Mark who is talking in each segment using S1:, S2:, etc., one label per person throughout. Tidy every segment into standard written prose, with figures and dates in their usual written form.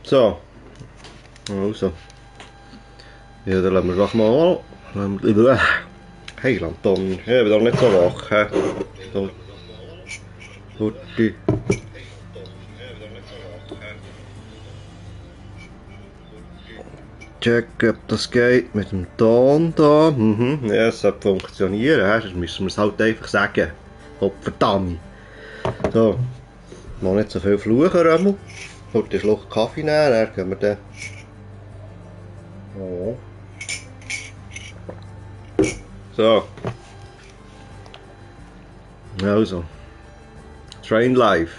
S1: So, also. Ja, dann lassen wir doch mal. Hey, Anton, ich bin doch nicht so wach. He? So, Hutti. Checken, ob das geht mit dem Ton da. Ja, es sollte funktionieren. He? Sonst müssen wir es halt einfach sagen. Gottverdammt. So, mal nicht so viel fluchen, Römmel. Heute einen Schluck Kaffee nehmen, dann gehen wir dann. Oh. So. Also. Train Life.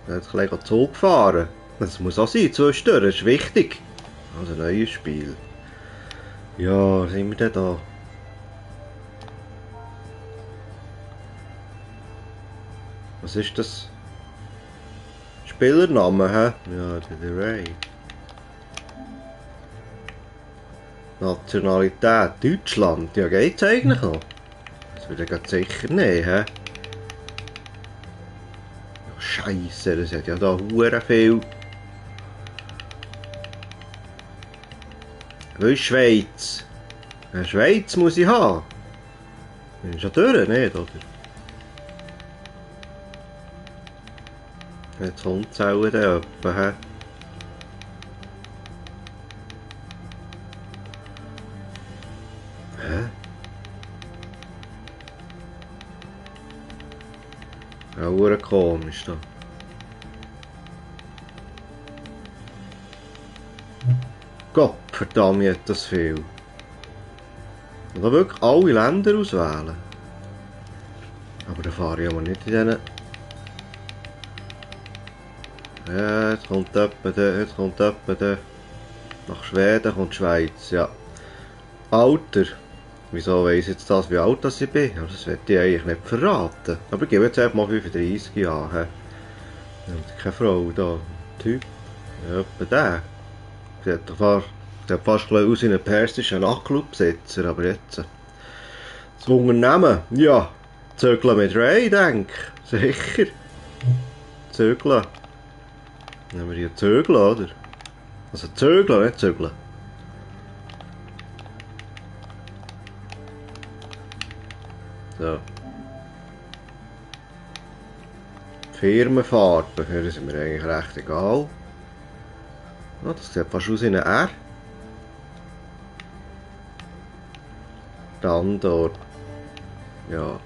S1: Jetzt ein bisschen Zug gefahren. Das muss auch sein, zwischendurch, das ist wichtig. Also ein neues Spiel. Ja, sind wir denn da? Was ist das? Spielername, hä? Ja, der Ray. Nationalität Deutschland. Ja, geht's eigentlich noch? Das würde ich sicher nicht, hä? Ja, Scheisse, das hat ja da hure viel. Weil Schweiz. Ja, Schweiz muss ich haben. Das ist ja durch, nicht, oder? Jetzt kommt es auch dann etwa, hä? Hä? Ja, hure komisch da. Gott verdammt, hat das viel. Und da wirklich alle Länder auswählen. Aber dann fahre ich aber nicht in diesen... Ja, jetzt kommt etwa der, jetzt kommt etwa der. Nach Schweden kommt die Schweiz, ja. Alter. Wieso weiss jetzt das, wie alt das ich bin? Ja, das werde ich eigentlich nicht verraten. Aber ich gebe jetzt einfach mal 35 Jahre. Keine Frau da. Typ. Ja, etwa der. Sieht doch fast aus wie ein persischer Nachtclubbesitzer, aber jetzt. Das Unternehmen, ja. Zögeln mit Ray, denke ich. Sicher. Zögeln. Nehmen wir hier Zögeln, oder? Also Zögeln, nicht Zögeln. So. Firmenfarben, ja, das ist mir eigentlich recht egal. Oh, das sieht fast aus wie ein R. Standort. Ja.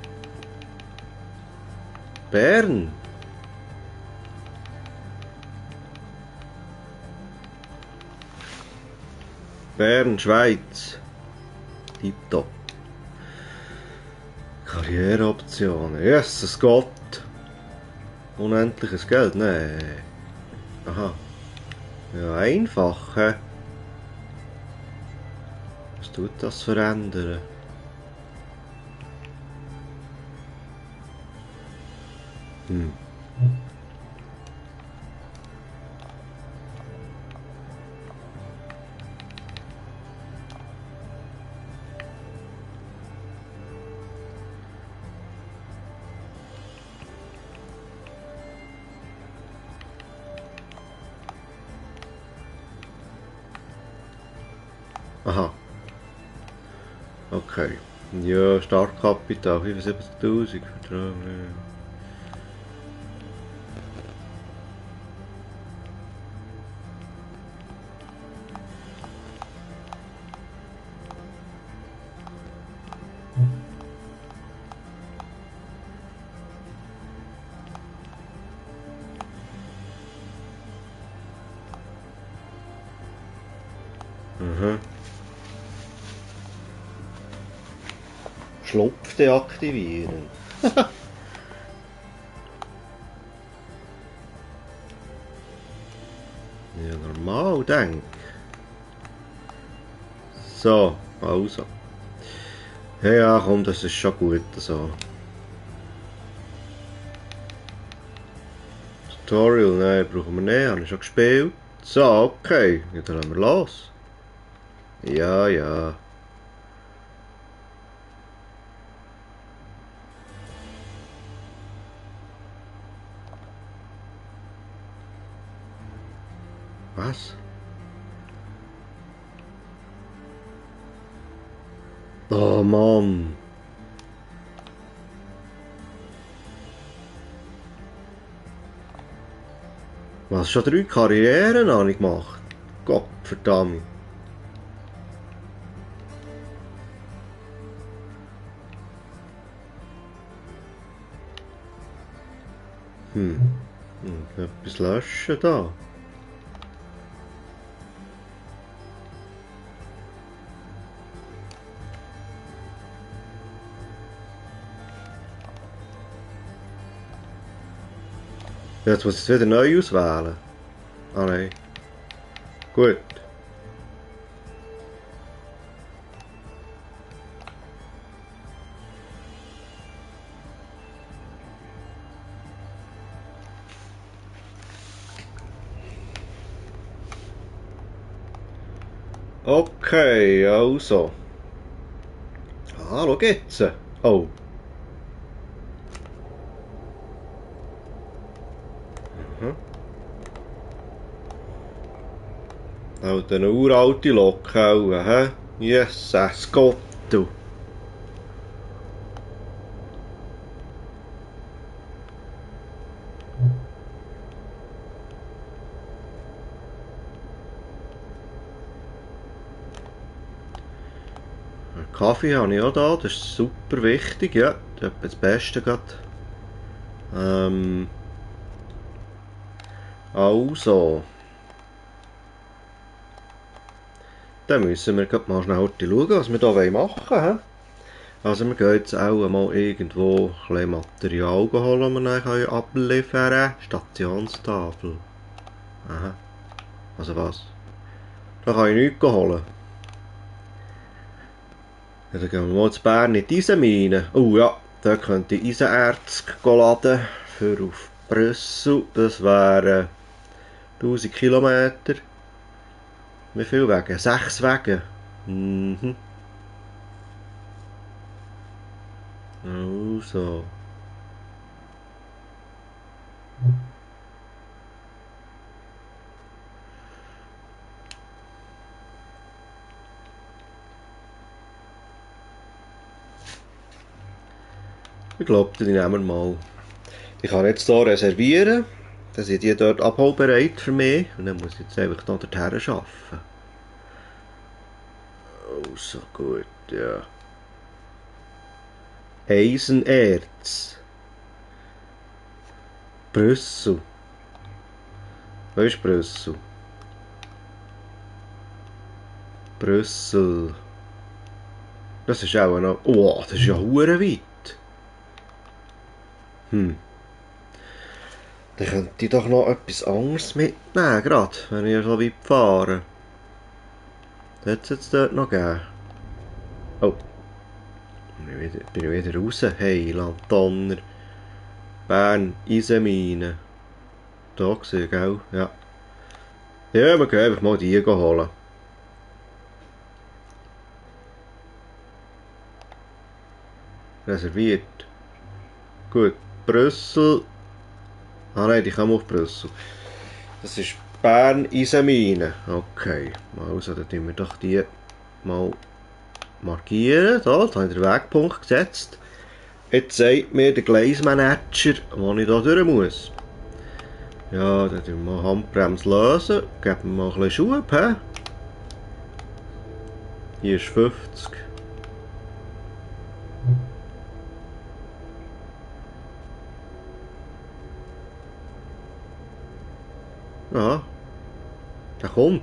S1: Bern. Bern, Schweiz. Tipptopp. Karriereoptionen. Jesus Gott. Unendliches Geld? Nein. Aha. Ja, einfach. He? Was tut das verändern? Hm. Aha. Okay. Ja, Startkapital 75.000. Vertrauen. Mhm. Schlupf deaktivieren. Ja, normal, denk. So, also. Ja, ja, komm, das ist schon gut so. Tutorial, nein, brauchen wir nicht, habe ich schon gespielt. So, okay, ja, dann lassen wir los. Ja, ja. Was? Oh Mann. Was, schon 3 Karrieren habe ich gemacht? Gott verdammt. Etwas löschen da. Jetzt muss ich es wieder neu auswählen. Ah nein. Gut. Okay, also. Ah, schau jetzt. Oh. Auch eine uralte Lok, hä? Jesus Gott, du. Kaffee habe ich auch da, das ist super wichtig, ja. Das ist das Beste gerade. Also. Dann müssen wir gerade mal schnell schauen, was wir hier machen wollen. Also wir gehen jetzt auch mal irgendwo ein bisschen Material holen, das wir dann abliefern können. Stationstafel. Aha. Also was? Da kann ich nichts holen. Ja, dann gehen wir mal zu Bern in die Eisenmine. Oh ja, da könnte ich Eisenerz laden für auf Brüssel. Das wären 1000 Kilometer. Wie viele Wege? 6 Wege. Mhm. Also. Ich glaube, die nehmen wir mal. Ich kann jetzt hier reservieren. Dann sind die dort abholbereit für mich. Und dann muss ich jetzt einfach noch dorthin arbeiten. Also gut, ja. Eisenerz. Brüssel. Wo ist Brüssel? Brüssel. Das ist auch noch... Oh, das ist ja hure weit. Dann könnte ich doch noch etwas anderes mitnehmen, gerade, wenn ich so weit fahre. Das hätte es jetzt dort noch gegeben. Oh. Bin ich wieder raus. Hey, Donner. Bern, Eisenmine. Da gesehen, gell? Ja. Ja, wir gehen einfach mal die holen. Reserviert. Gut, Brüssel. Ah nein, die kommen auf Brüssel. Das ist Bern Eisenmine. Okay, also dann tun wir doch die mal markieren. Da habe ich den Wegpunkt gesetzt. Jetzt sagt mir der Gleismanager, wo ich da durch muss. Ja, dann tun wir mal Handbremse lösen. Geben wir mal ein bisschen Schub. He? Hier ist 50. Ja, der kommt.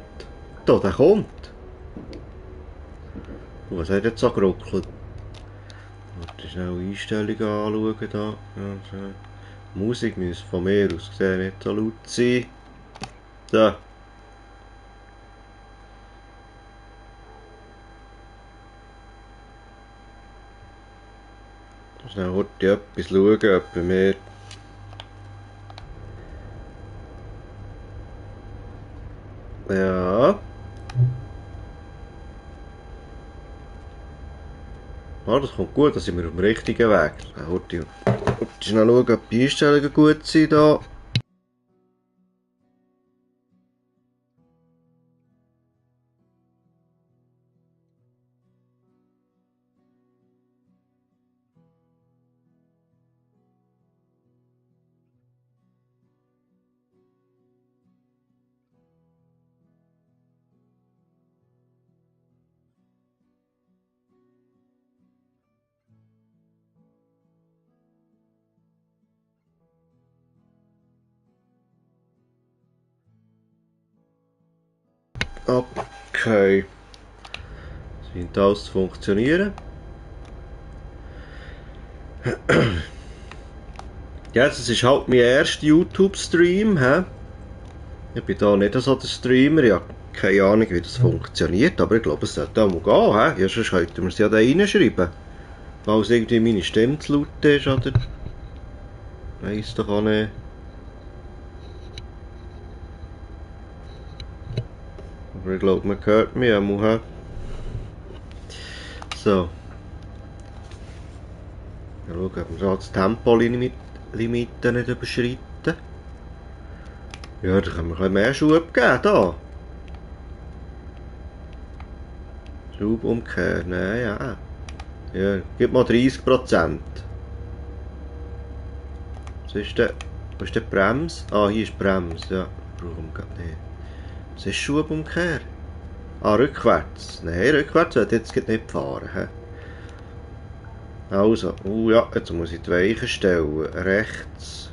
S1: Da, der kommt. Was hat jetzt so geruckelt? Warte, schnell Einstellungen anschauen da. Ja, Musik müsste von mir aus gesehen nicht so laut sein. So. Schnell heute etwas schauen, ob bei mir... Ja. Ah, das kommt gut, da sind wir auf dem richtigen Weg. Heute schnell schauen, ob die Einstellungen gut sind da. Okay. Scheint alles zu funktionieren. Ja, das ist halt mein erster YouTube-Stream. Ich bin da nicht so der Streamer. Ich habe keine Ahnung, wie das funktioniert, aber ich glaube, es sollte auch mal gehen. Ja, sonst könnten wir es ja da reinschreiben. Falls irgendwie meine Stimme zu laut ist, oder? Weiss doch auch nicht. Aber ich glaube, man hört mich auch mal. So. Ja, schauen, ob wir da das Tempolimit nicht überschreiten. Ja, da können wir ein bisschen mehr Schub geben, da. Schubumkehr, nein, ja. Ja, gib mal 30%. Was ist denn? Wo ist die Bremse? Ah, hier ist die Bremse, ja. Brauchen wir gerade nicht. Was ist Schubumkehr? Ah, rückwärts. Nein, rückwärts wird jetzt nicht fahren. He? Also, ja, jetzt muss ich die Weichen stellen. Rechts.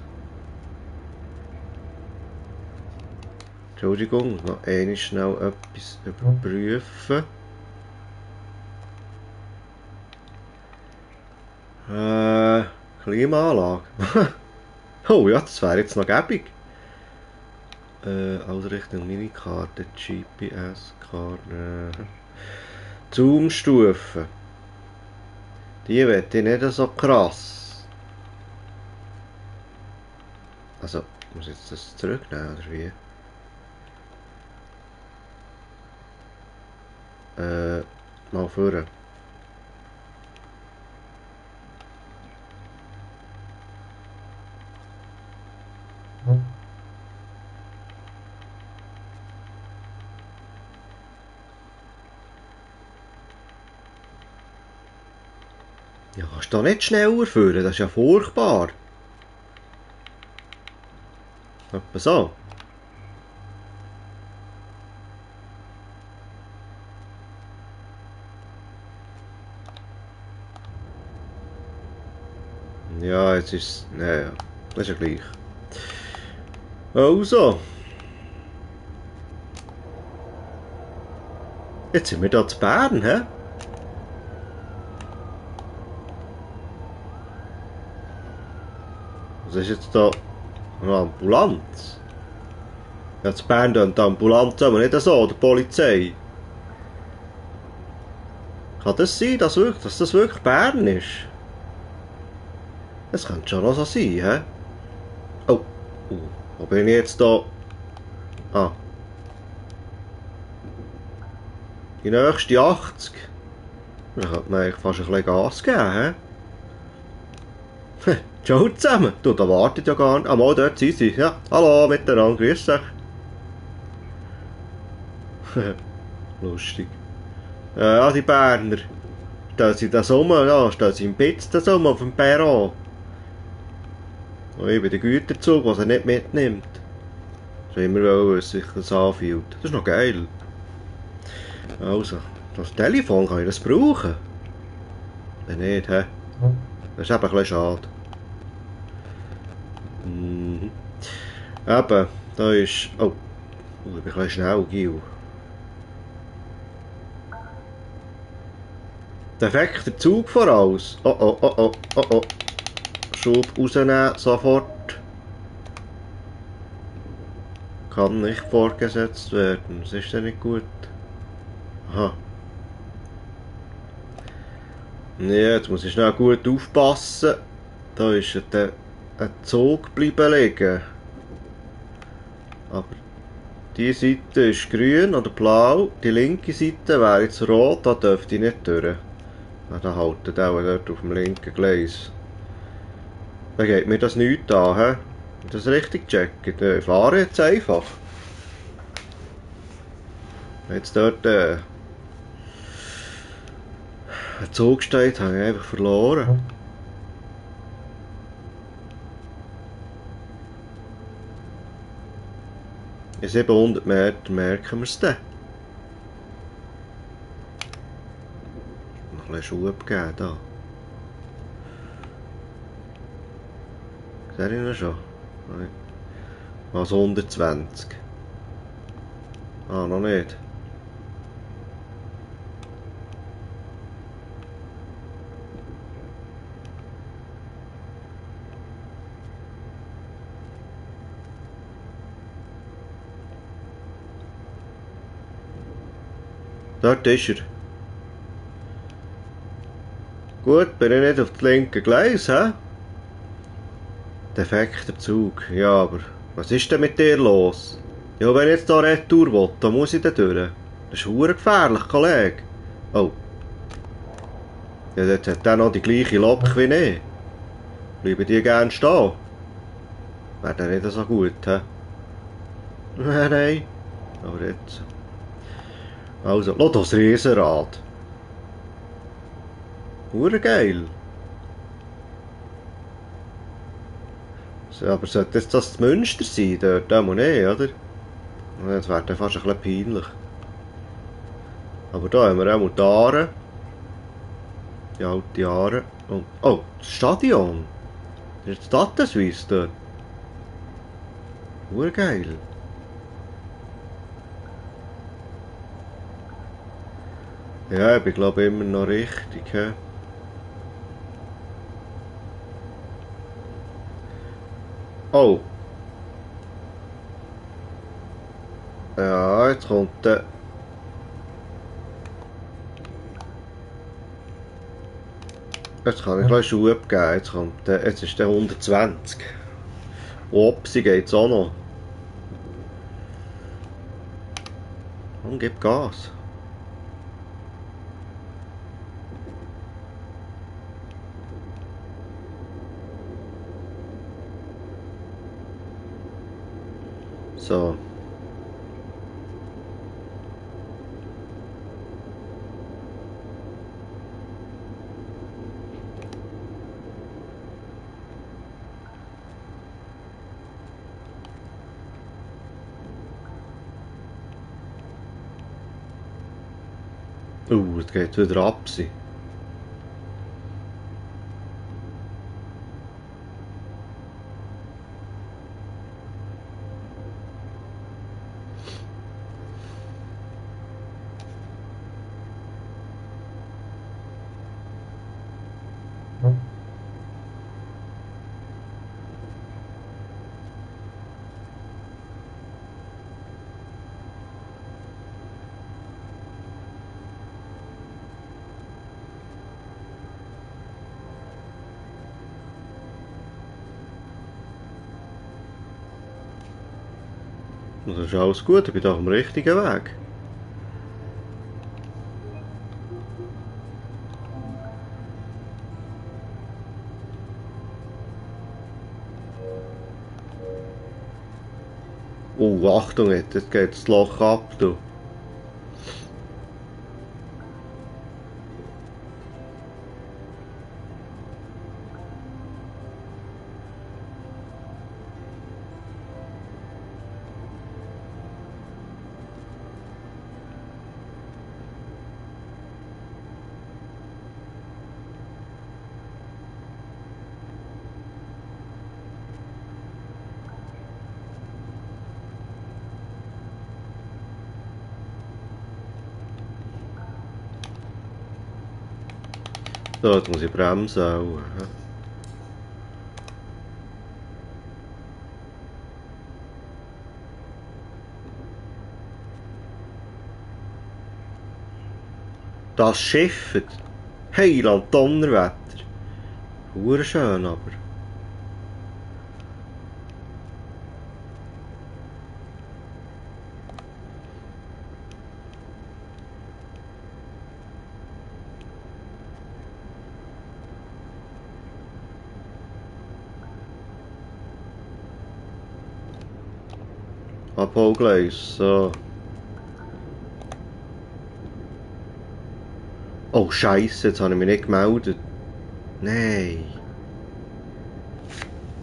S1: Entschuldigung, noch einmal schnell etwas überprüfen. Klimaanlage. Oh ja, das wäre jetzt noch gäbig. Ausrichtung Minikarte, GPS-Karte. Zoomstufe. Die wette ich nicht so krass. Also, muss ich jetzt das zurücknehmen oder wie? Mal vorne. Ja, kannst du da nicht schneller führen? Das ist ja furchtbar. Etwa so. Ja, jetzt ist es... Naja, das ist ja gleich. Also. Jetzt sind wir hier zu Bern, hä? Was ist jetzt da? Eine Ambulanz? Ja, zu Bern die Ambulanz aber nicht so, der Polizei. Kann das sein, dass das wirklich Bern ist? Das könnte schon noch so sein, hä? Oh, wo bin ich jetzt da? Ah. Die nächste 80. Da könnte man eigentlich fast ein bisschen Gas geben, hä? Ciao zusammen. Du, da wartet ja gar nicht. Ah, mal, dort sind sie. Ja, hallo miteinander, grüß dich. Lustig. Ja, die Berner. Stellen sie das um, ja, stellen sie im Bitz das um auf dem Perron. Und ich bin der Güterzug, der sie nicht mitnimmt. Das immer wollen, was sich das anfühlt. Das ist noch geil. Also, das Telefon, kann ich das brauchen? Wenn nicht, hä? Das ist eben ein bisschen schade. Mhm. Eben, da ist... Oh, ich bin ein bisschen schnell, Gil. Defekter Zug voraus. Oh oh, oh oh, oh oh. Schub rausnehmen, sofort. Kann nicht fortgesetzt werden. Das ist ja nicht gut. Aha. Ja, jetzt muss ich schnell gut aufpassen. Da ist ein Zug bleiben liegen. Aber die Seite ist grün oder blau. Die linke Seite wäre jetzt rot. Da dürfte ich nicht durch. Ja, da haltet auch dort auf dem linken Gleis. Dann geht mir das nichts an, hä? Das richtig checken. Ich fahre jetzt einfach. Jetzt dort ein Zug steht, habe ich einfach verloren. In 700 Metern merken wir es dann. Noch ein bisschen Schub geben da. Sehe ich ihn schon? Nein. Was 120? Ah, noch nicht. Dort ist er. Gut, bin ich nicht auf dem linken Gleis, hä? Defekter Zug. Ja, aber was ist denn mit dir los? Ja, wenn ich jetzt hier retour will, dann muss ich da durch. Das ist verdammt gefährlich, Kollege. Oh. Ja, dort hat der noch die gleiche Lok wie ich. Bleiben die gerne stehen? Wäre dann nicht so gut, hä? Nein. Aber jetzt. Also, schau das Riesenrad. Geil. So, aber sollte jetzt das Münster sein, dort auch nicht, oder? Das wäre dann fast ein bisschen peinlich. Aber da haben wir auch die Aare. Die alte Aare. Und, oh, das Stadion. Das ist das Stade Suisse dort. Geil. Ja, ich bin glaube immer noch richtig. He? Oh. Ja, jetzt kommt der. Jetzt kann ich gleich Schuhe geben. Jetzt kommt der. Jetzt ist der 120. Opsi geht's auch noch. Und gib Gas. So. Es geht wieder ab. Das ist alles gut, ich bin auf dem richtigen Weg. Oh, Achtung, jetzt geht das Loch ab, du. So, jetzt muss ich bremsen auch. Das schifft. Heiland, Donnerwetter. Schön aber. Abholgleis, so. Oh Scheiße, jetzt habe ich mich nicht gemeldet. Nein.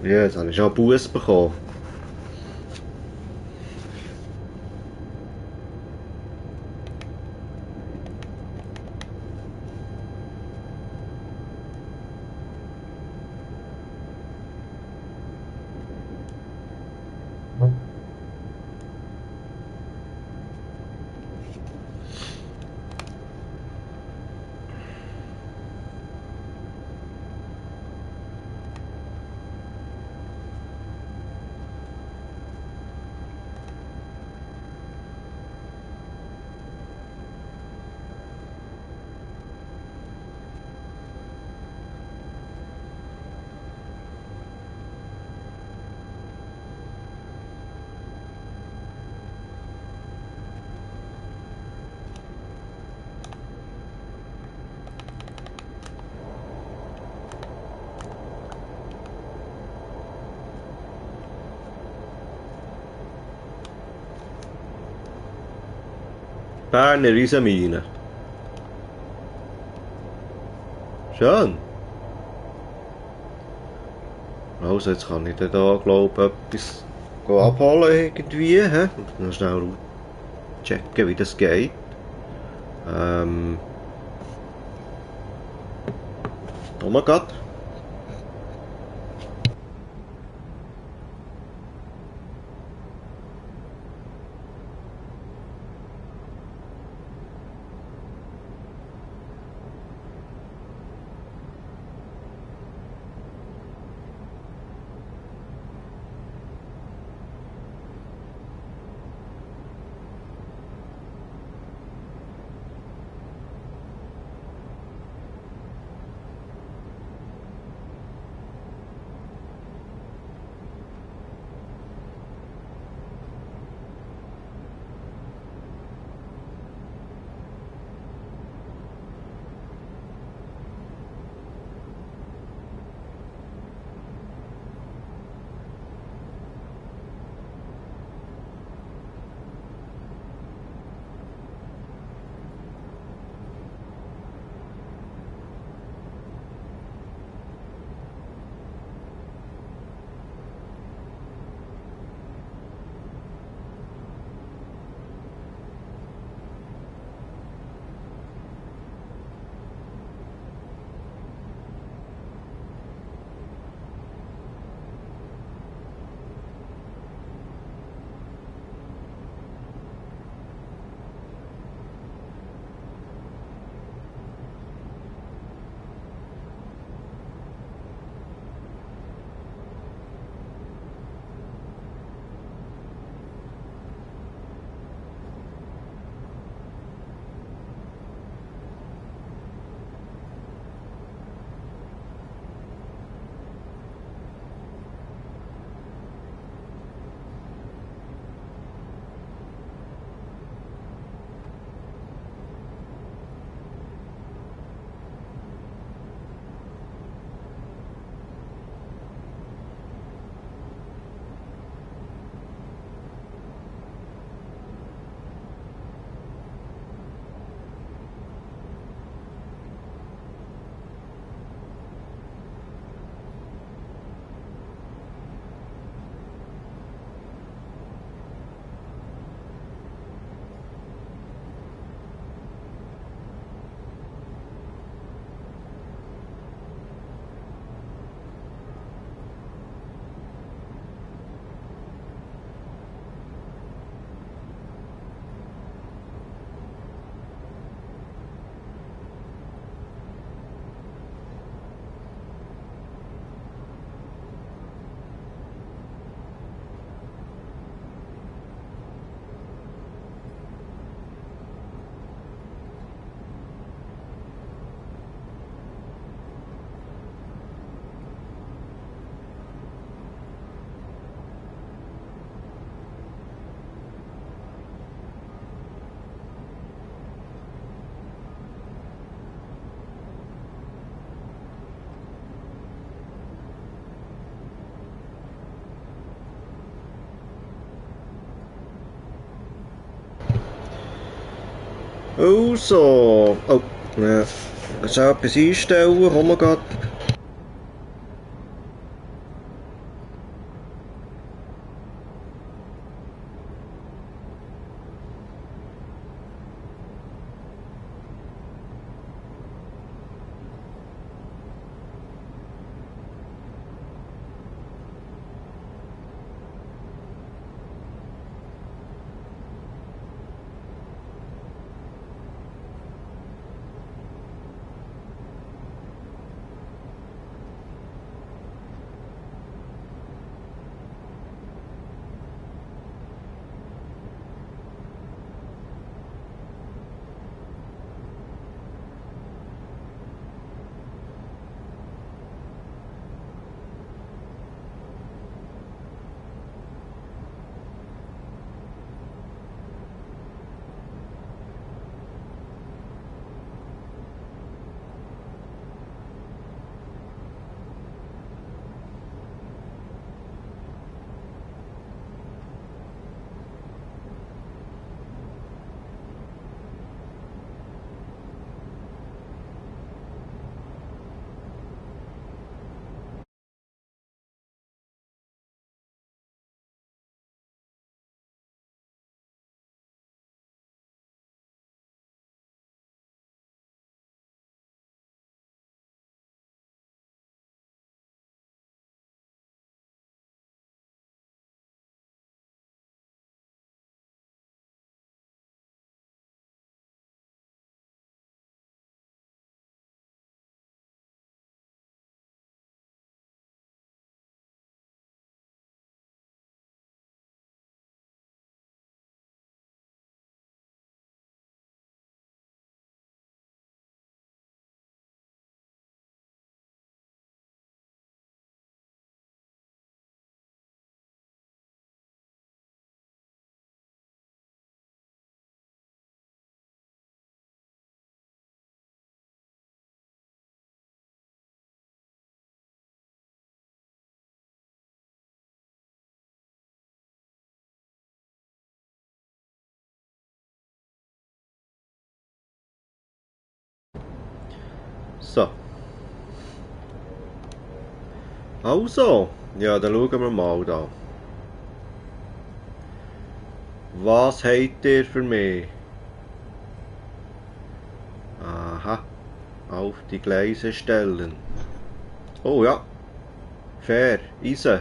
S1: Ja, jetzt habe ich schon einen Buss bekommen. Berner Eisenmine. Schön. Also jetzt kann ich dann da, glaube ich, etwas abholen irgendwie. He? Noch schnell checken, wie das geht. Oh mein Gott. Also. Oh, ja. Kannst du auch etwas einstellen? Komm mal grad. So. Also, ja, dann schauen wir mal da. Was habt ihr für mich? Aha, auf die Gleise stellen. Oh ja, fair, Eisen.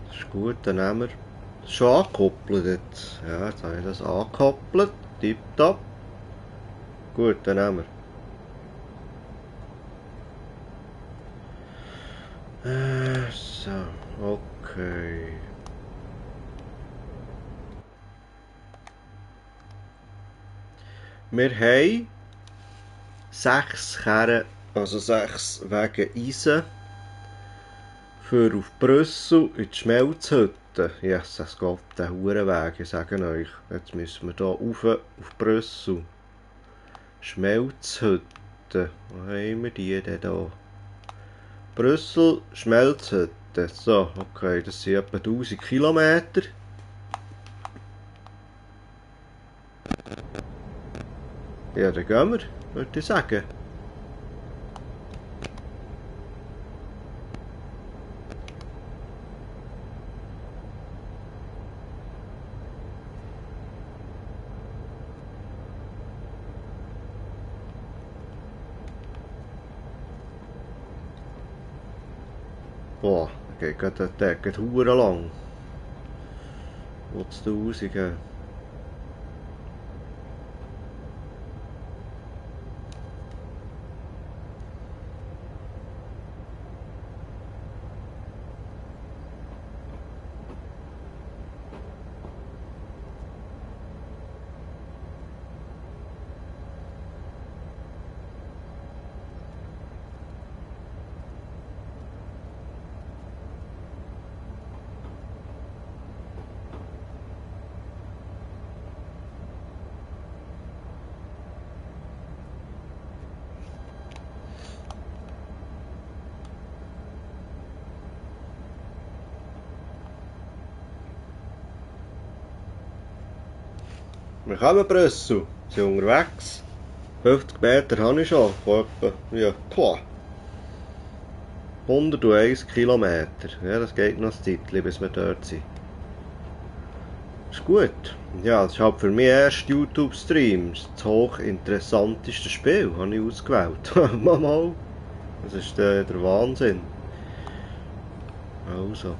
S1: Das ist gut, dann nehmen wir das schon angekoppelt jetzt. Ja, jetzt habe ich das angekoppelt. Tipptopp. Gut, dann nehmen wir. So, okay. Wir haben 6 Kerren, also 6 Wege Eisen für auf Brüssel in die Schmelzhütte. Jesus Gott, der Hurenweg, ich sage euch. Jetzt müssen wir hier rauf auf Brüssel. Schmelzhütte. Wo haben wir die denn hier? Brüssel, Schmelzhütte. So, okay, das sind etwa 1000 Kilometer. Ja, dann gehen wir, würde ich sagen. Boah, der geht verdammt lang. Wo es 1000 gehen. Wir kommen Brüssel, sind unterwegs. 50 Meter habe ich schon, von etwa, ja, 101 Kilometer. Ja, das geht noch ein Zeitchen, bis wir dort sind. Ist gut. Ja, das ist halt für mich erst YouTube-Stream. Das hochinteressanteste Spiel habe ich ausgewählt. Mal. Das ist der Wahnsinn. Also.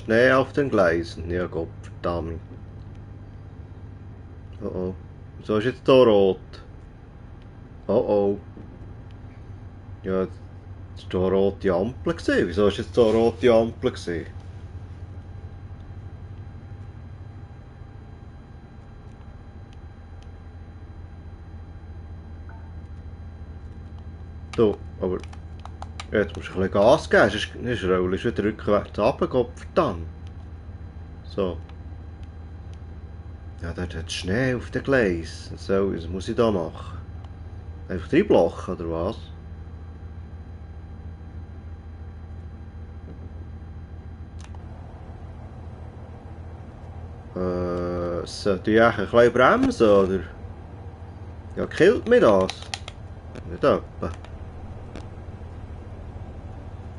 S1: Schnee auf den Gleisen. Ja, Gott verdammt. Oh oh. Wieso ist jetzt hier rot? Oh oh. Ja, das war hier rote Ampel gewesen. Wieso ist jetzt hier rote Ampel gewesen? Du, aber jetzt musst du ein bisschen Gas geben, sonst rollst du wieder rückwärts runter, Gott verdammt. So. Ja, dort hat es Schnee auf den Gleis. So, was muss ich da machen? Einfach reinblocken, oder was? Sollte ich eigentlich ein bisschen bremsen, oder? Ja, killt mich das? Nicht etwa.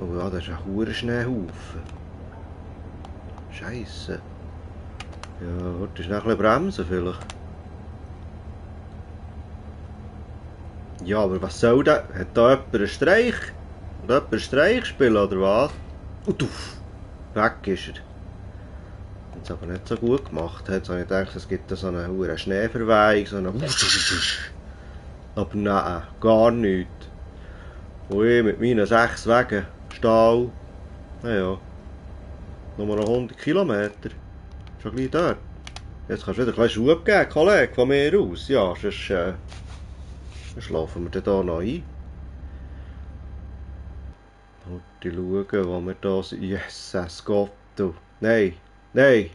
S1: Oh ja, das ist ein hoher Schneehaufen. Scheisse. Ja, warte, schnell ein bisschen bremsen vielleicht. Ja, aber was soll das? Hat da jemand einen Streich? Hat jemand einen Streich spielen, oder was? Und uff, weg ist er. Hat es aber nicht so gut gemacht. Jetzt habe ich gedacht, es gibt da so eine hohe Schneeverweihung, so eine aber nein, gar nichts. Und ich mit meinen 6 Wegen, Stahl, naja, nur noch 100 Kilometer. Schon gleich dort. Jetzt kannst du wieder ein bisschen Schub geben, Kollege, von mir aus. Ja, sonst schlafen wir dann hier noch ein. Und die schauen, wo wir da sind. Jesus Gott, du. Nein, nein.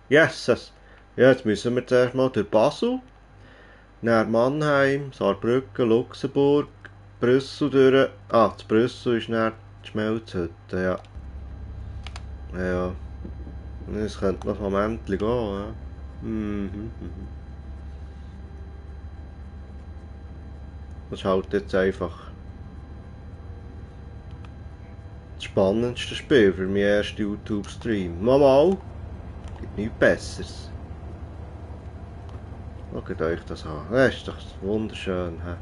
S1: Jesus. Ja, jetzt müssen wir zuerst mal durch Basel, nach Mannheim, Saarbrücken, Luxemburg, Brüssel durch. Ah, zu Brüssel ist nach die Schmelzhütte, ja. Ja. Es könnte noch ein Moment gehen, ja. Das ist halt jetzt einfach das spannendste Spiel für meinen ersten YouTube-Stream. Mal, gibt nichts Besseres. Schaut euch das an. Das ist doch wunderschön. He?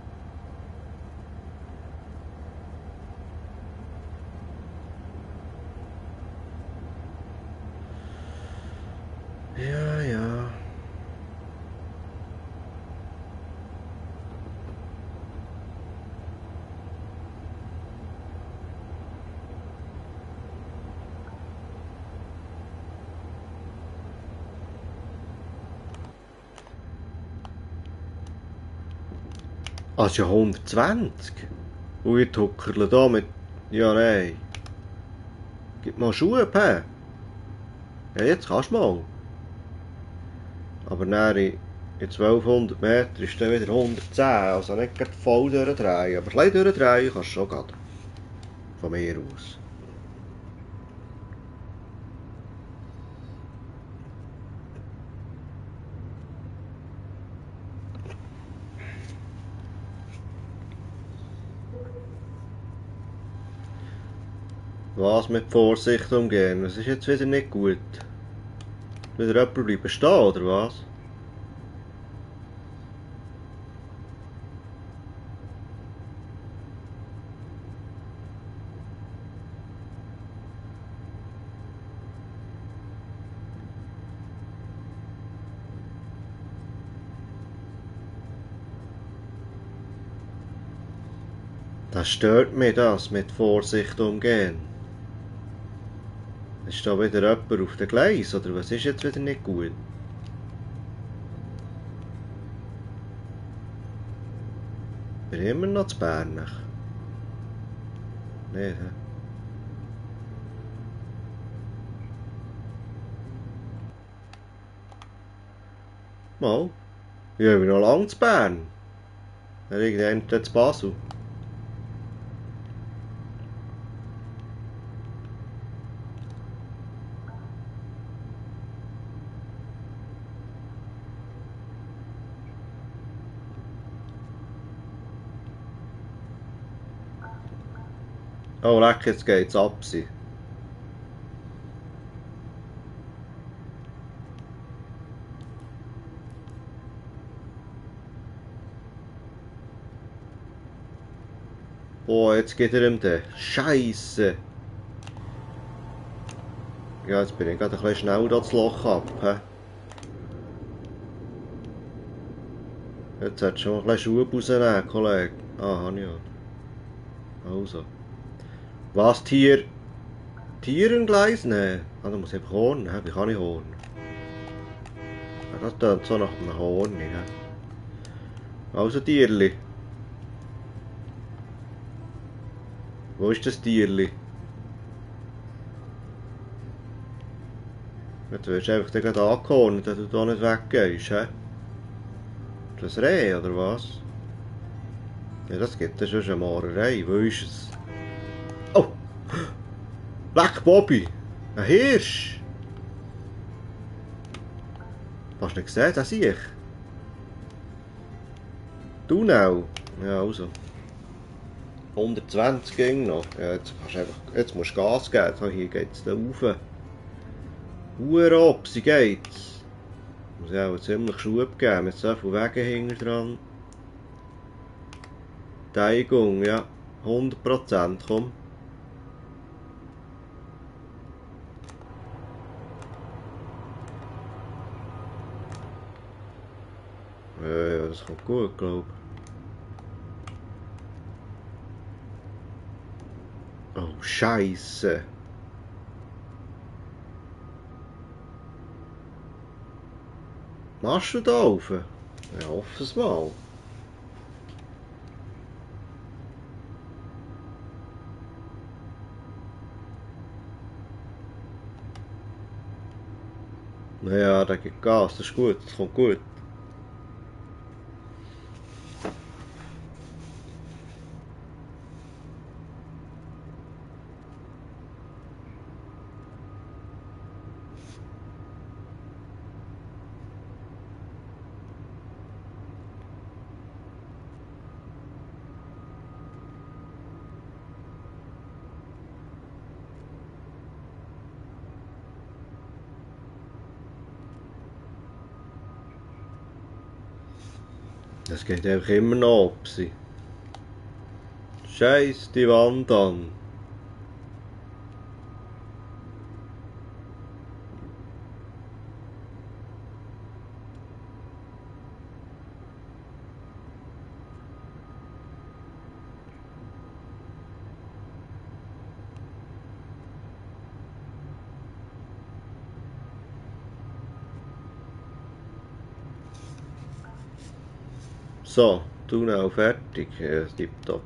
S1: Ja, ja. Ah, es ist ja 120. Und ich tuckerle da mit... Ja, nein. Gib mal Schuhe, hä? Ja, jetzt kannst du mal. Aber dann in 1200 Meter ist dann wieder 110. Also nicht gerade voll durchdrehen. Aber ein bisschen durchdrehen kannst du schon gerade. Von mir aus. Was mit Vorsicht umgehen? Was ist jetzt wieder nicht gut? Wieder jemand bleiben stehen, oder was? Das stört mich, das mit Vorsicht umgehen. Ist da wieder jemand auf dem Gleis, oder was ist jetzt wieder nicht gut? Bin ich immer noch zu Bernach? Nicht, hä? Mal. Ja, ich bin noch lange zu Bern. Dann irgendwann zu Basel. Oh, leck, jetzt geht's ab. Boah, jetzt geht er ihm den. Scheisse. Ja, jetzt bin ich gerade ein bisschen schnell da das Loch ab. He? Jetzt hättest du schon ein bisschen Schub rausnehmen, Kollege. Ah, habe ich ja. Also. Was, Tier? Tier im Gleis? Nein. Ah, da muss ich einfach Horn. Wie kann ich Horn? Ja, das tönt so nach einem Horn. He? Also, Tierli. Wo ist das Tierli? Jetzt wirst du einfach gerade angehornt, dass du da nicht weggehst. He? Das Reh, oder was? Ja, das gibt ja schon eine Malerei. Wo ist es? Oh! Leck, Bobby! Ein Hirsch! Hast du nicht gesehen? Das sehe ich. Du noch? Ja, also. 120 ging noch. Ja, jetzt musst du Gas geben. So, hier geht es da rauf. Hurenopsi geht's. Muss ja auch ziemlich Schub geben. Mit so viel Wegen hinten dran. Teigung, ja. 100%, komm. Ja, das kommt gut, glaube ich. Oh, Scheiße. Machst du da rauf? Ja, hoffe es mal. Naja, da gibt Gas, das ist gut, das kommt gut. Das geht einfach immer noch ab. Scheiß die Wand an. So, du noch fertig. Ja, tipptopp.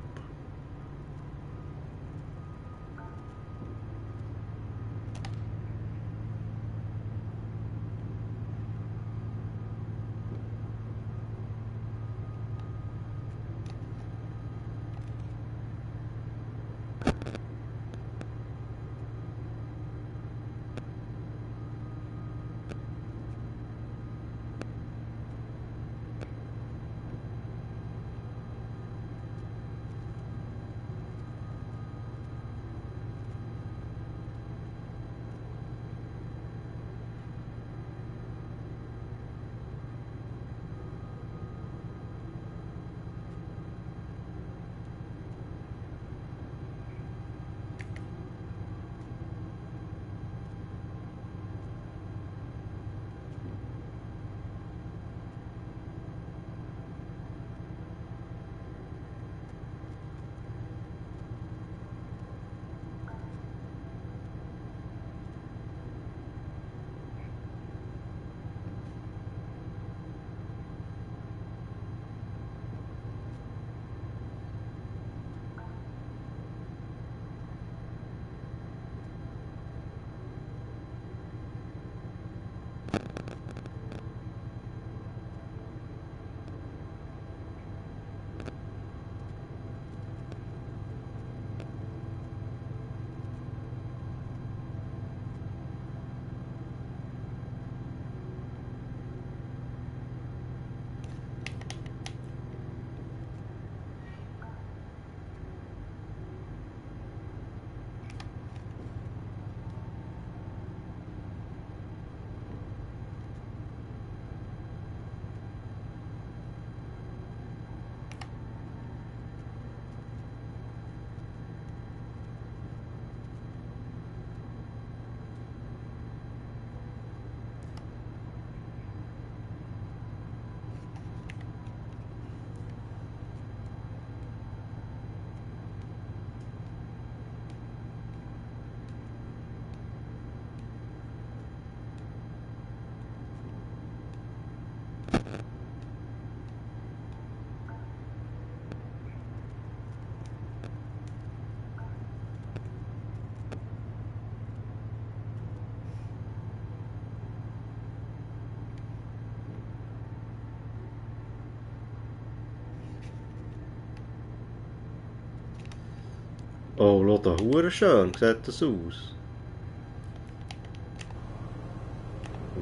S1: Oh, schau da, hure schön sieht das aus.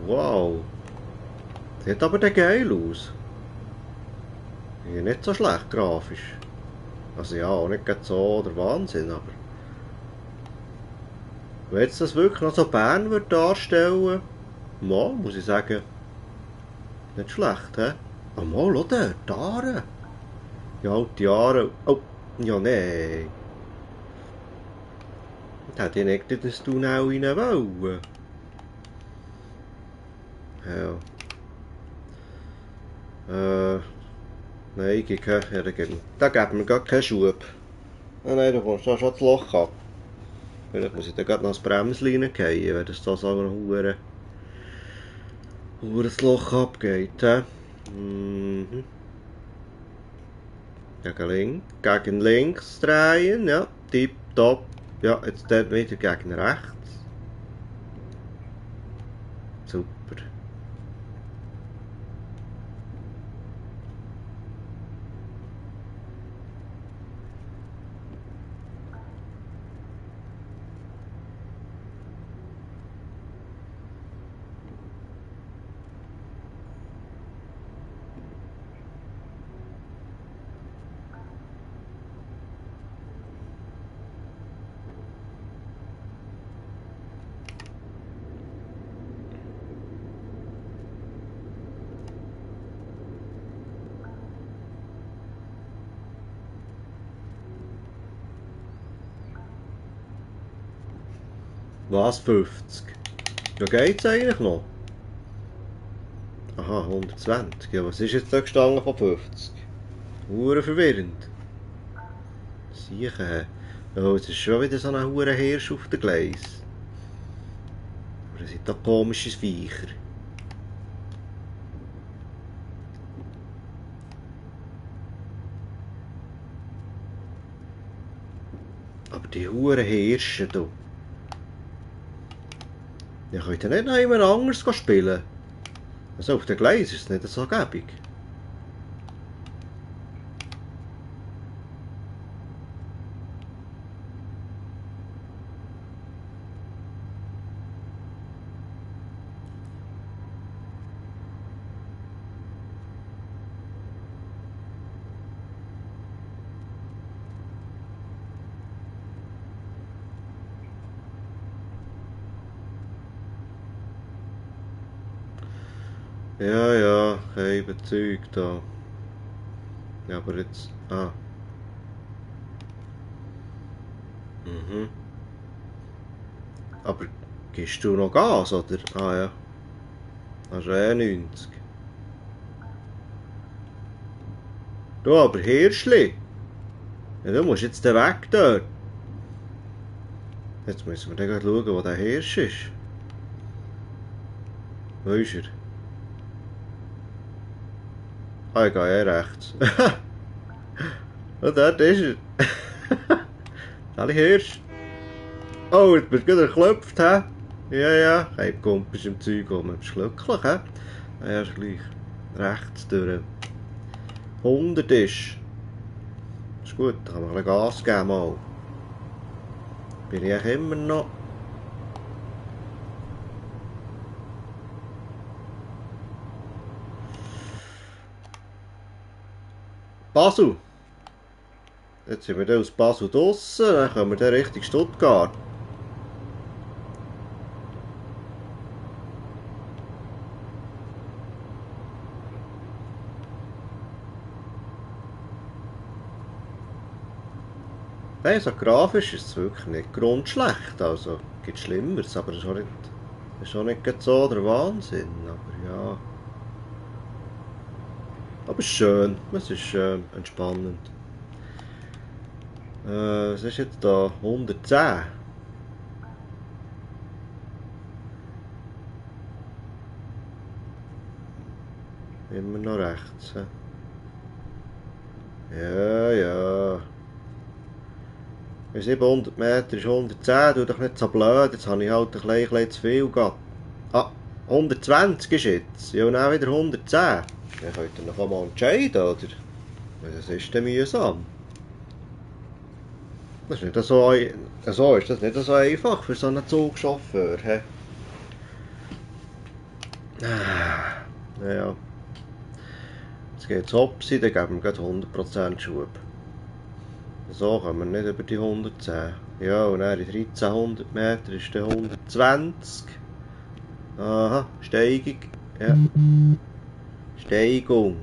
S1: Wow. Sieht aber der geil aus. Ja, nicht so schlecht grafisch. Also ja, auch nicht so der Wahnsinn, aber... Wenn jetzt das wirklich noch so Bern würde darstellen, mal, muss ich sagen, nicht schlecht, hä? Oh, mal, schau da, die Aare. Die alte Aare. Oh, ja, nein. Da hätte ich nicht in das Tunnel rein wollen. Ja. Nein, da geben wir gar keinen Schub. Ah, nein, da kommst du schon das Loch ab. Vielleicht muss ich da gerade noch das Bremslein fallen, wenn das da so ein das Loch abgeht. Mhm. Gegen links drehen, ja, tipptopp. Ja, jetzt dort wieder gegen rechts. Super. Was, 50? Ja, geht's eigentlich noch? Aha, 120. Ja, was ist jetzt da gestanden von 50? Hure verwirrend. Sicher. Oh, es ist schon wieder so ein hure Hirsch auf dem Gleis. Aber das sind doch komische Viecher. Aber die hure Hirsche, du. Ja, könnt ihr nicht noch jemand anders spielen? Also auf dem Gleis ist es nicht so gäbig. Ja, ja, eben Zeug da. Ja, aber jetzt... Ah. Mhm. Aber gibst du noch Gas, oder? Ah ja. Das ist eh 90. Du, aber Hirschli. Ja, du musst jetzt weg dort. Jetzt müssen wir dann gleich schauen, wo der Hirsch ist. Wo ist er? Ah, ich gehe rechts. Und dort ist er. Alle Hirsch. Oh, jetzt bist du gerade geklopft, hä? Ja, ja. Hey, Kumpel ist im Zeug rum. Bist du glücklich, hä? Ah, ja, ist gleich. Rechts durch. 100 ist. Ist gut, da kann man ein bisschen Gas geben mal. Bin ich immer noch. Basel! Jetzt sind wir dann aus Basel draussen, dann kommen wir dann Richtung Stuttgart. Nein, so grafisch ist es wirklich nicht grundschlecht, also gibt Schlimmeres, aber es ist auch nicht so der Wahnsinn, aber ja. Aber schön, es ist entspannend. Was ist jetzt da? 110. Immer noch rechts. Ja, ja. 700 Meter ist 110, tu doch nicht so blöd, jetzt habe ich halt ein bisschen zu viel gehabt. Ah, 120 ist jetzt, ja und auch wieder 110. Dann könnt ihr noch einmal entscheiden, oder? Das ist dann mühsam. Das ist nicht so, so ist das nicht so einfach für so einen Zugchauffeur. He? Naja, jetzt geht's Hopsi, dann geben wir gleich 100% Schub. So kommen wir nicht über die 110. Ja, und dann in 1300 Meter ist der 120. Aha, Steigung. Ja. Steigung.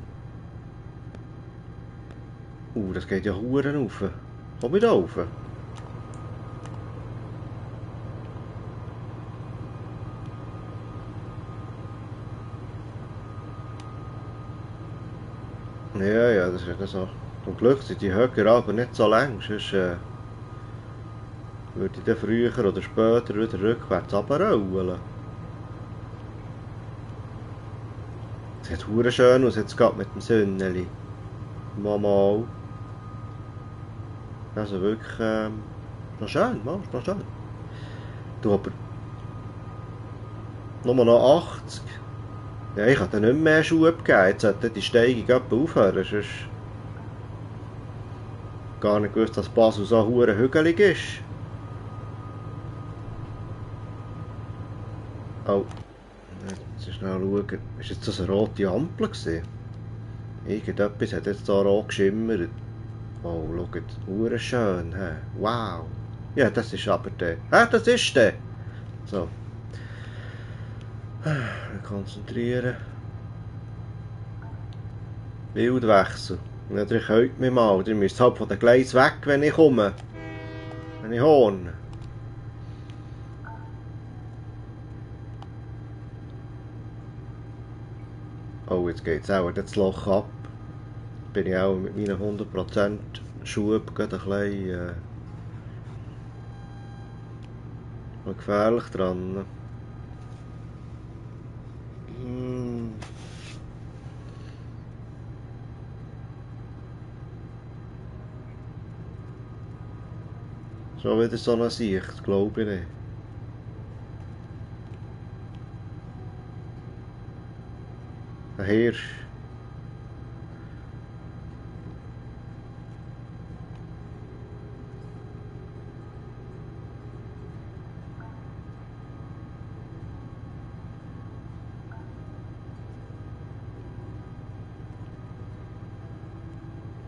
S1: Das geht ja Huren rauf. Komm ich da rauf? Ja, ja, das ist ja so. Zum Glück sind die Höcker aber nicht so lang, sonst würde ich dann früher oder später wieder rückwärts runterrollen. Es sieht hure schön aus jetzt gerade mit dem Sonnenli. Mal. Also wirklich, noch schön, Mann, ist noch schön. Du aber nur noch 80. Ja, ich kann dir nicht mehr Schub geben, jetzt sollte die Steigung etwa aufhören, sonst gar nicht gewusst, dass Basel so hure hügelig ist. Oh, jetzt schnell schauen. Ist jetzt das eine rote Ampel gewesen? Irgendetwas hat jetzt da rot geschimmert. Oh, schaut, hure schön, he. Wow. Ja, das ist aber der. Das ist der. So. Konzentrieren. Bildwechsel. Ja, ihr könnt mich mal. Ihr müsst halt von den Gleis weg, wenn ich komme. Wenn ich horn. Oh, jetzt geht es auch das Loch ab. Bin ich auch mit meinen 100% Schub gerade ein bisschen gefährlich dran. Schon wieder so eine Sicht, glaube ich nicht. Ein Hirsch.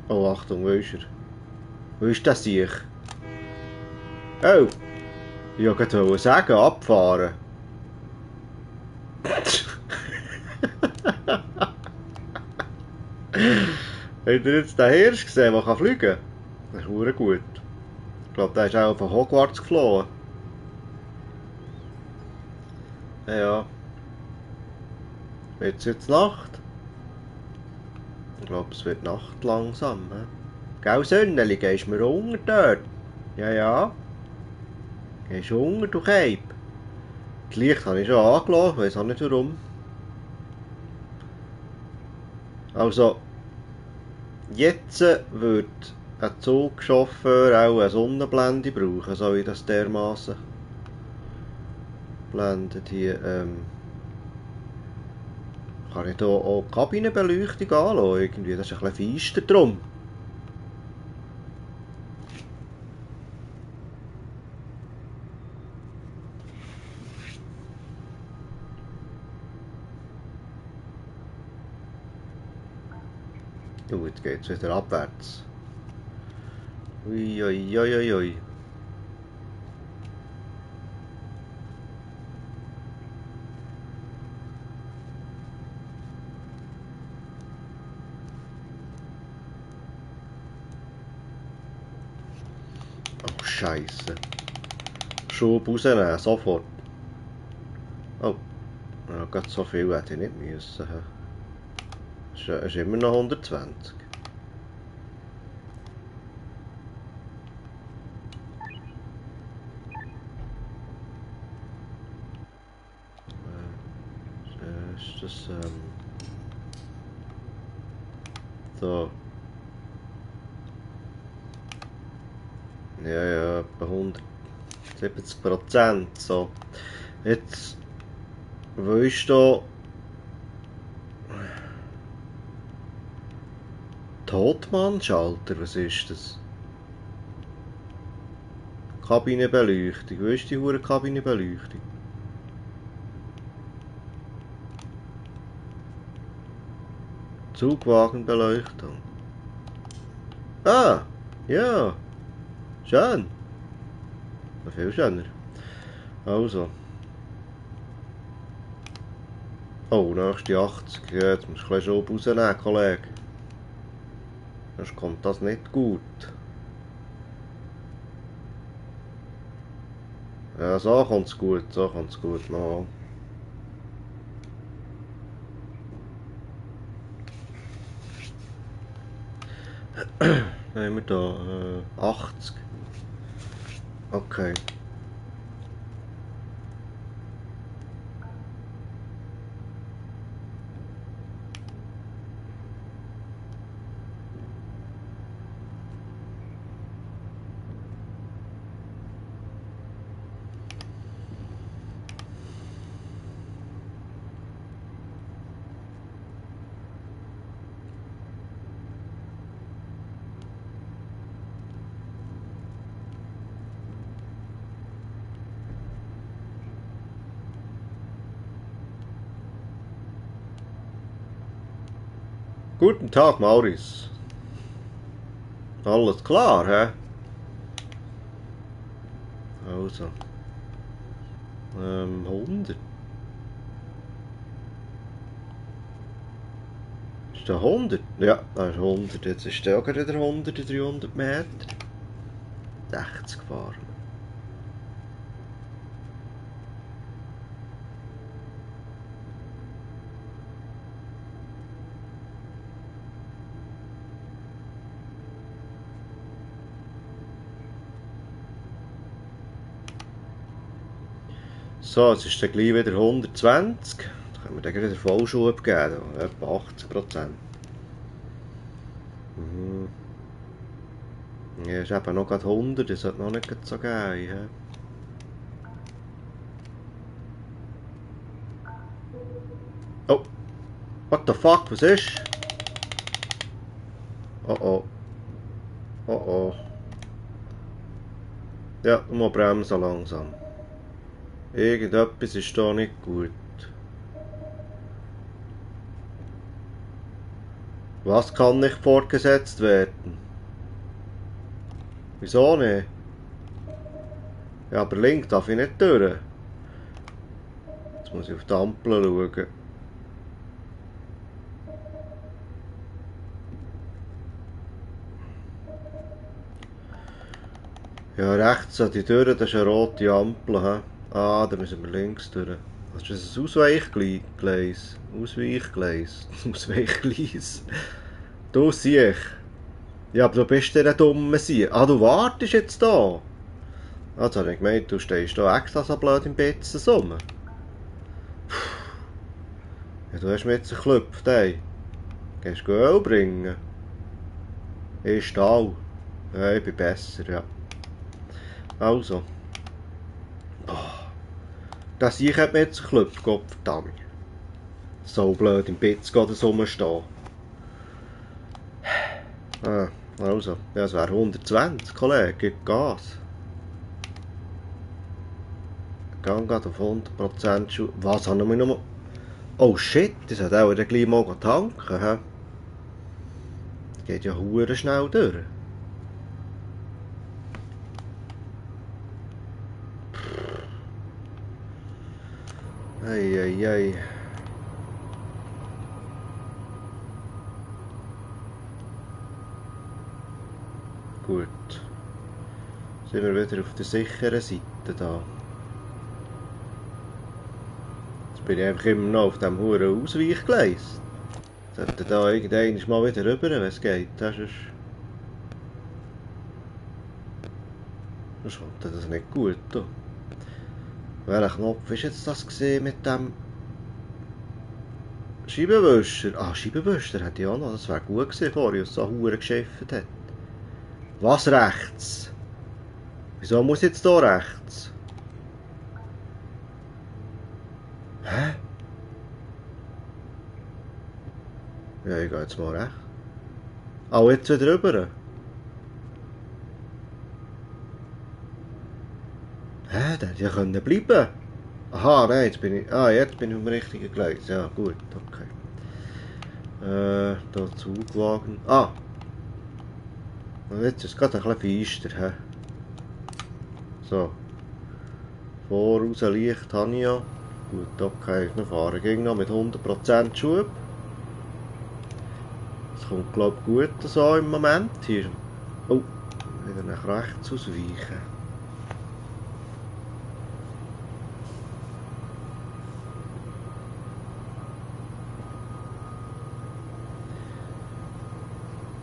S1: Oh, Achtung, wo ist er? Wo ist das Sieg? Oh! Ich wollte sagen, abfahren. Habt ihr jetzt den Hirsch gesehen, der fliegen kann? Das ist verdammt gut. Ich glaube, der ist auch von Hogwarts geflogen. Ja. Wird es jetzt Nacht? Ich glaube, es wird Nacht langsam. Gell, Sönneli, gehst du mir unter dort? Ja, ja. Gehst du unter, du Keib? Das Licht habe ich schon angelassen, weiß auch nicht warum. Also, jetzt würde ein Zugchauffeur auch eine Sonnenblende brauchen, so wie das dermaßen blendet hier. Kann ich hier auch die Kabinenbeleuchtung anschauen? Irgendwie, das ist ein bisschen feister drum. Jetzt geht es wieder abwärts. Uiuiuiui. Oh, Scheiße. Schub rausnehmen, sofort. Oh, ja, gerade so viel hätte ich nicht müssen. Es ist immer noch 120. Ist das, so. Ja, ja, etwa 170%. So. Jetzt, wo ist da Totmannschalter? Was ist das? Kabinenbeleuchtung. Wo ist die hure Kabinenbeleuchtung? Zugwagenbeleuchtung. Ah! Ja! Schön! Noch viel schöner. Also. Oh, nächste 80. Ja, jetzt musst du ein bisschen Schub rausnehmen, Kollege. Sonst kommt das nicht gut. Ja, so kommt es gut, so kommt es gut. No. Dann haben wir hier 80. Okay. Guten Tag, Maurice. Alles klar, hä? Also. 100. Ist der 100? Ja, das ist 100. Jetzt ist der auch gerade wieder 100 in 300 Meter. 60 gefahren. So, jetzt ist der gleich wieder 120. Da können wir dann wieder Vollschub geben, etwa 80%. Mhm. Ja, ist eben noch gerade 100, das sollte noch nicht so geil. He? Oh, what the fuck, was ist? Oh oh. Oh oh. Ja, du musst bremsen langsam. Irgendetwas ist da nicht gut. Was kann nicht fortgesetzt werden? Wieso nicht? Ja, aber links darf ich nicht durch. Jetzt muss ich auf die Ampel schauen. Ja, rechts an die Tür, das ist eine rote Ampel. He? Ah, da müssen wir links durch. Das ist ein Ausweichgleis. Ausweichgleis. Ausweichgleis. Du siehst. Ja, aber du bist der dumme Sie. Ah, du wartest jetzt da. Ah, jetzt habe ich gemeint, du stehst da extra so blöd im Bett rum. Ja, du hast mir jetzt geklopft, ey. Gehst du Öl bringen? Ich stehe. Ja, ich bin besser, ja. Also. Oh, das ich hat mir jetzt geklopft, Gottverdammt. So blöd im Bett rumstehen. Ah, also. Ja, es wäre 120, Kollege. Gib Gas. Gang auf 100% Schuh. Was haben wir noch? Oh shit, das hat auch gleich mal tanken. He? Geht ja hure schnell durch. Ei. Gut. Sind wir wieder auf der sicheren Seite da. Jetzt bin ich einfach immer noch auf dem huren Ausweichgleis. Sollte da irgendwann mal wieder rüber, wenn es geht. Das ist... Sonst kommt das nicht gut. Da. Welcher Knopf ist jetzt das gesehen mit dem Scheibenwischer? Ah, Scheibenwischer hätte ich auch noch. Das wäre gut gewesen, vorher, als es so hure geschifft hat. Was rechts? Wieso muss ich jetzt hier rechts? Hä? Ja, ich gehe jetzt mal rechts. Ah, jetzt wieder rüber. Hä, der hätte ja können bleiben. Aha, nein, jetzt bin ich... Ah, jetzt bin ich auf dem richtigen Gleis. Ja, gut, okay. Da Zugwagen. Ah! Und jetzt ist es gerade ein bisschen feister. He? So. Voraus Licht habe ich ja. Gut, okay, wir fahren gegen noch mit 100% Schub. Das kommt, glaube ich, gut so im Moment hier. Oh, wieder nach rechts ausweichen.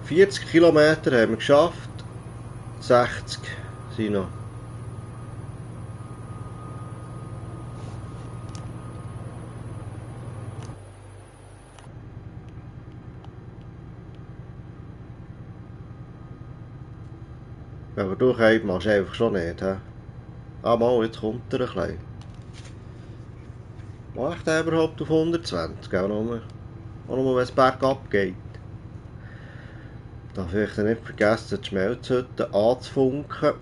S1: ...40 Kilometer haben wir geschafft. 60 sind noch. Aber durchhalten machst du einfach schon nicht. He? Ah, mal, jetzt kommt er ein bisschen. Macht er überhaupt auf 120? Auch nur wenn es bergab geht. Darf ich nicht vergessen, die Schmelzhütte anzufunken.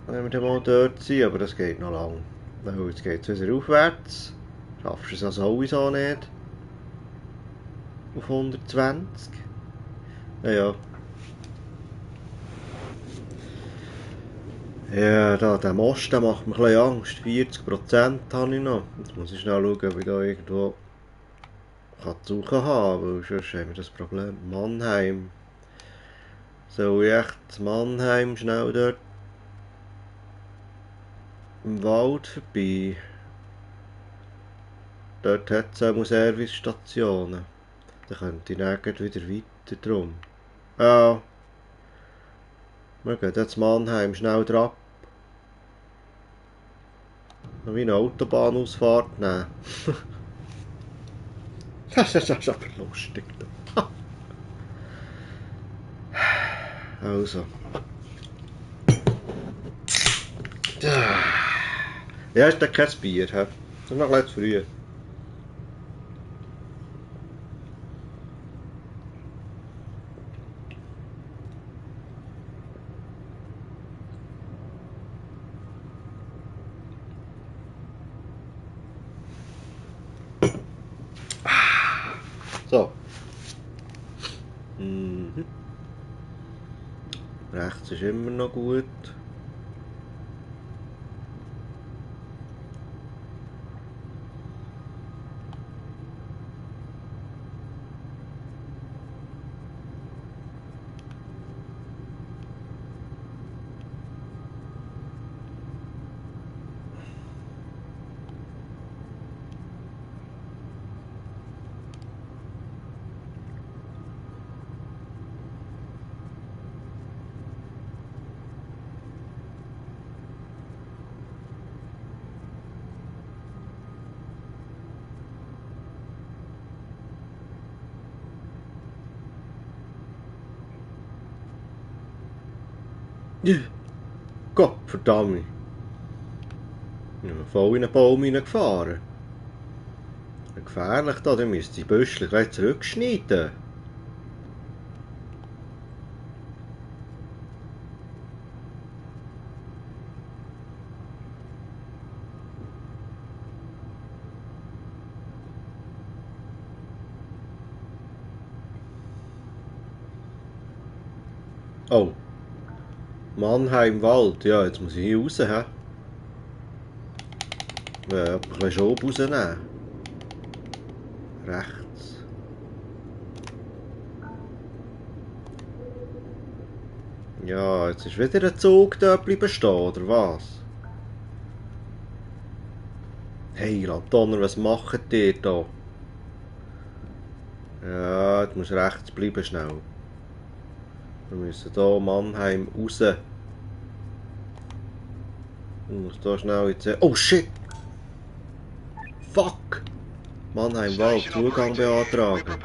S1: Wenn wir dann mal dort sind, aber das geht noch lang. Weil jetzt geht es wieder aufwärts. Schaffst du es also sowieso nicht. Auf 120. Ja. Ja, da, der Most der macht mir ein bisschen Angst. 40% habe ich noch. Jetzt muss ich schnell schauen, ob ich da irgendwo zu suchen habe, weil sonst haben wir das Problem. Mannheim. Soll ich echt Mannheim schnell dort im Wald vorbei? Dort hat es auch Servicestationen. Da könnte ich dann wieder weiter drum. Ja, wir gehen jetzt Mannheim schnell drauf. Noch wie eine Autobahnausfahrt nehmen. Das ist aber lustig. Also. Ja, ist da kein Bier. Das ist noch etwas früh. So. Mhm. Rechts ist immer noch gut. Gott verdammt. Ich bin voll in einen Baum hineingefahren. Gefährlich da, dann müsste ich die Büschel gleich zurückschneiden. Oh. Mannheim Wald. Ja, jetzt muss ich hier raus. He? Ein bisschen Schub rausnehmen. Rechts. Ja, jetzt ist wieder ein Zug da bleiben stehen, oder was? Hey, Donner, was macht ihr da? Ja, jetzt muss rechts bleiben schnell. Wir müssen hier Mannheim raus. Ich muss da schnell jetzt... Oh shit! Fuck! Mannheim Wald, Zugang beantragen.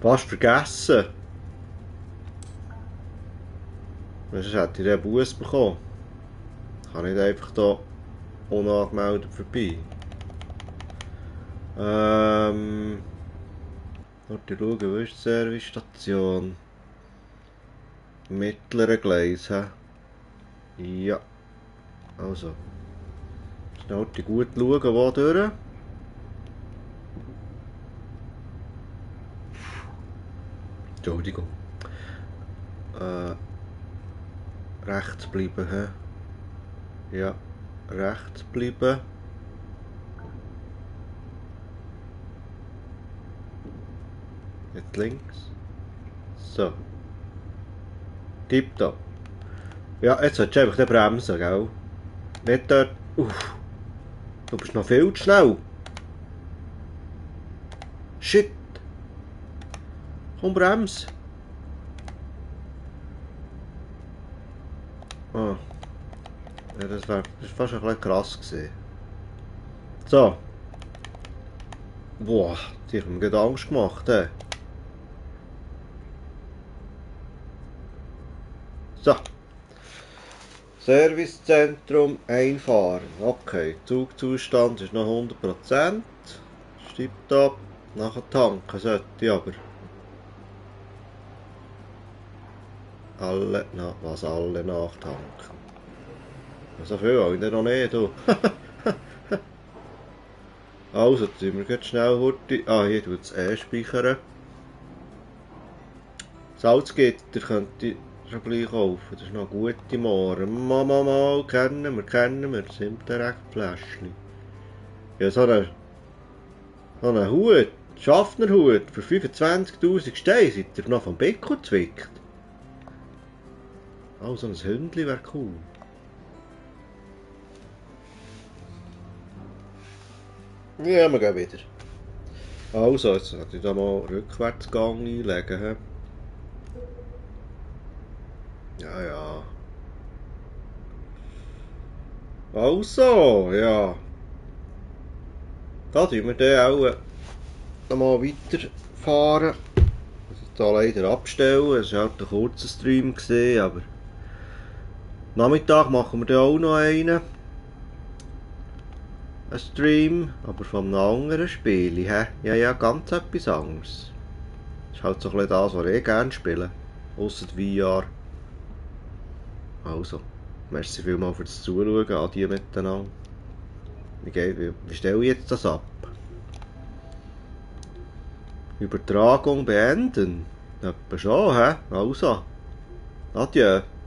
S1: Fast vergessen. Sonst hätte ich den Bus bekommen. Ich kann nicht einfach hier unangemeldet vorbei. Warte, schauen, wo ist die Servicestation? mittleren Gleis. He? Ja, also. Schnell gut schauen, wo durch. Entschuldigung. Rechts bleiben. He? Ja, rechts bleiben. Jetzt links. So. Tipptopp. Ja, jetzt solltest du einfach den bremsen, gell? Nicht dort. Du bist noch viel zu schnell. Shit. Komm, brems. Ah. Ja, das war fast ein bisschen krass gewesen. So. Boah, die haben mir gerade Angst gemacht. He. So. Servicezentrum einfahren. Okay, Zugzustand ist noch 100%. Tipptopp. Nachher tanken sollte ich aber. Alle nachtanken. So viel habe ich noch nicht. Du. Also, jetzt sind wir ganz schnell heute. Hier tut es speichern. Salzgitter könnte ich schon gleich kaufen. Das ist noch eine gute Mohren. Mama, kennen wir. Sind direkt Fläschchen. Ja, so einen Hut. Schaffnerhut für 25.000 Steine. Seid ihr noch vom Beko gezwickt? Oh, so ein Hündchen wäre cool. Ja, wir gehen wieder. Also, jetzt sollte ich da mal Rückwärtsgang einlegen. He? Ja. Also, ja. Da tun wir dann auch noch mal weiterfahren. Ich muss hier leider abstellen. Es war halt ein kurzer Stream, aber Nachmittag machen wir dann auch noch einen. Ein Stream, aber von einem anderen Spiel. He? Ja, ganz etwas anderes. Das ist halt so ein bisschen das, was ich gerne spiele. Ausser VR. Also, merci vielmals fürs Zuschauen. Adieu miteinander. Wie stelle ich jetzt das ab? Übertragung beenden. Etwa schon, hä? Also, adieu.